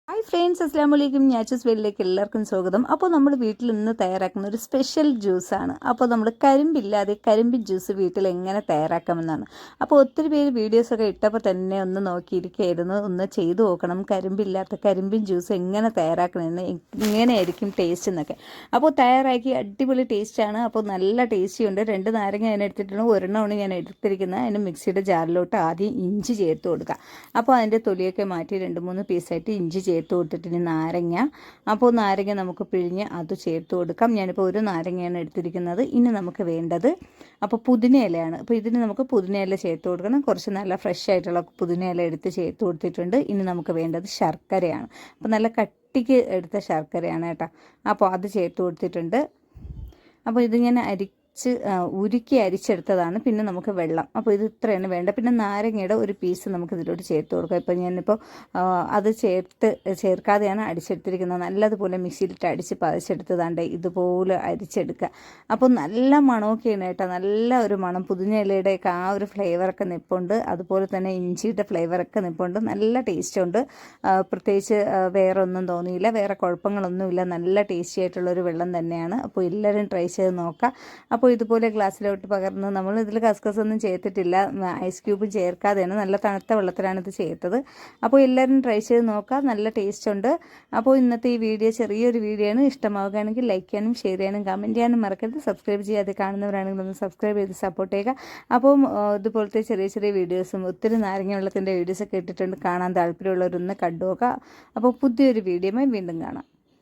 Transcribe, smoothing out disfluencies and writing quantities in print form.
Hi friends, അസ്സാം വലൈക്കും. ഞാച്ചസ് വെല്ലിലേക്ക് എല്ലാവർക്കും സ്വാഗതം. അപ്പോൾ നമ്മൾ വീട്ടിൽ ഇന്ന് തയ്യാറാക്കുന്ന ഒരു സ്പെഷ്യൽ ജ്യൂസാണ്. അപ്പോൾ നമ്മൾ കരിമ്പില്ലാതെ കരിമ്പിൻ ജ്യൂസ് വീട്ടിൽ എങ്ങനെ തയ്യാറാക്കാമെന്നാണ്. അപ്പോൾ ഒത്തിരി പേര് വീഡിയോസൊക്കെ ഇട്ടപ്പോൾ തന്നെ ഒന്ന് നോക്കിയിരിക്കുകയായിരുന്നു, ഒന്ന് ചെയ്തു നോക്കണം കരിമ്പില്ലാത്ത കരിമ്പിൻ ജ്യൂസ് എങ്ങനെ തയ്യാറാക്കണമെന്ന്, ഇങ്ങനെയായിരിക്കും ടേസ്റ്റ് എന്നൊക്കെ. അപ്പോൾ തയ്യാറാക്കി അടിപൊളി ടേസ്റ്റാണ്. അപ്പോൾ നല്ല ടേസ്റ്റി ഉണ്ട്. 2 നാരങ്ങ ഞാൻ എടുത്തിട്ടുണ്ട്, ഒരെണ്ണമാണ് ഞാൻ എടുത്തിരിക്കുന്നത്. അതിന് മിക്സിയുടെ ജാറിലോട്ട് ആദ്യം ഇഞ്ചി ചേർത്ത് കൊടുക്കുക. അപ്പോൾ അതിൻ്റെ തൊലിയൊക്കെ മാറ്റി 2-3 പീസായിട്ട് ഇഞ്ചി ചേർത്ത് കൊടുത്തിട്ട് നാരങ്ങ, അപ്പോൾ നാരങ്ങ നമുക്ക് പിഴിഞ്ഞ് അത് ചേർത്ത് കൊടുക്കാം. ഞാനിപ്പോൾ ഒരു നാരങ്ങയാണ് എടുത്തിരിക്കുന്നത്. ഇനി നമുക്ക് വേണ്ടത് അപ്പോൾ പുതിന ഇലയാണ്. അപ്പോൾ ഇതിന് നമുക്ക് പുതിന ഇല ചേർത്ത് കൊടുക്കണം. കുറച്ച് നല്ല ഫ്രഷ് ആയിട്ടുള്ള പുതിന ഇല എടുത്ത് ചേർത്ത് കൊടുത്തിട്ടുണ്ട്. ഇനി നമുക്ക് വേണ്ടത് ശർക്കരയാണ്. അപ്പോൾ നല്ല കട്ടിക്ക് എടുത്ത ശർക്കരയാണ് കേട്ടോ. അപ്പോൾ അത് ചേർത്ത് കൊടുത്തിട്ടുണ്ട്. അപ്പോൾ ഇതിങ്ങനെ ഉരുക്കി അരിച്ചെടുത്തതാണ്. പിന്നെ നമുക്ക് വെള്ളം, അപ്പോൾ ഇത് ഇത്രയാണ് വേണ്ട. പിന്നെ നാരങ്ങയുടെ ഒരു പീസ് നമുക്ക് ഇതിലോട്ട് ചേർത്ത് കൊടുക്കാം. ഇപ്പോൾ ഞാനിപ്പോൾ അത് ചേർക്കാതെയാണ് അടിച്ചെടുത്തിരിക്കുന്നത്. നല്ലതുപോലെ മിക്സിയിലിട്ട് അടിച്ച് പതിച്ചെടുത്തതാണ്ട് ഇതുപോലെ അരിച്ചെടുക്കുക. അപ്പോൾ നല്ല മണമൊക്കെയാണ് കേട്ടോ, നല്ല ഒരു മണം. പുതിന ഇലയുടെയൊക്കെ ആ ഒരു ഫ്ലേവറൊക്കെ നിൽപ്പുണ്ട്, അതുപോലെ തന്നെ ഇഞ്ചിയുടെ ഫ്ലേവറൊക്കെ നിൽപ്പുണ്ട്. നല്ല ടേസ്റ്റുണ്ട്. പ്രത്യേകിച്ച് വേറെ ഒന്നും തോന്നിയില്ല, വേറെ കുഴപ്പങ്ങളൊന്നുമില്ല. നല്ല ടേസ്റ്റി ആയിട്ടുള്ളൊരു വെള്ളം തന്നെയാണ്. അപ്പോൾ എല്ലാവരും ട്രൈ ചെയ്ത് നോക്കാം. അപ്പോൾ ഇതുപോലെ ഗ്ലാസ്സിലോട്ട് പകർന്ന്, നമ്മൾ ഇതിൽ കസ്കസൊന്നും ചേർത്തിട്ടില്ല, ഐസ് ക്യൂബും ചേർക്കാതെയാണ്, നല്ല തണുത്ത വെള്ളത്തിലാണ് ഇത് ചേർത്തത്. അപ്പോൾ എല്ലാവരും ട്രൈ ചെയ്ത് നോക്കാം, നല്ല ടേസ്റ്റ് ഉണ്ട്. അപ്പോൾ ഇന്നത്തെ ഈ വീഡിയോ ചെറിയൊരു വീഡിയോ ആണ്. ഇഷ്ടമാവുകയാണെങ്കിൽ ലൈക്ക് ചെയ്യാനും ഷെയർ ചെയ്യാനും കമൻറ്റ് ചെയ്യാനും മറക്കരുത്. സബ്സ്ക്രൈബ് ചെയ്യാതെ കാണുന്നവരാണെങ്കിൽ ഒന്ന് സബ്സ്ക്രൈബ് ചെയ്ത് സപ്പോർട്ട് ചെയ്യുക. അപ്പം ഇതുപോലത്തെ ചെറിയ ചെറിയ വീഡിയോസും ഒത്തിരി നാരങ്ങ വെള്ളത്തിൻ്റെ വീഡിയോസൊക്കെ ഇട്ടിട്ടുണ്ട്, കാണാൻ താല്പര്യമുള്ളവരൊന്ന് കണ്ടു നോക്കുക. അപ്പോൾ പുതിയൊരു വീഡിയോയുമായി വീണ്ടും കാണാം.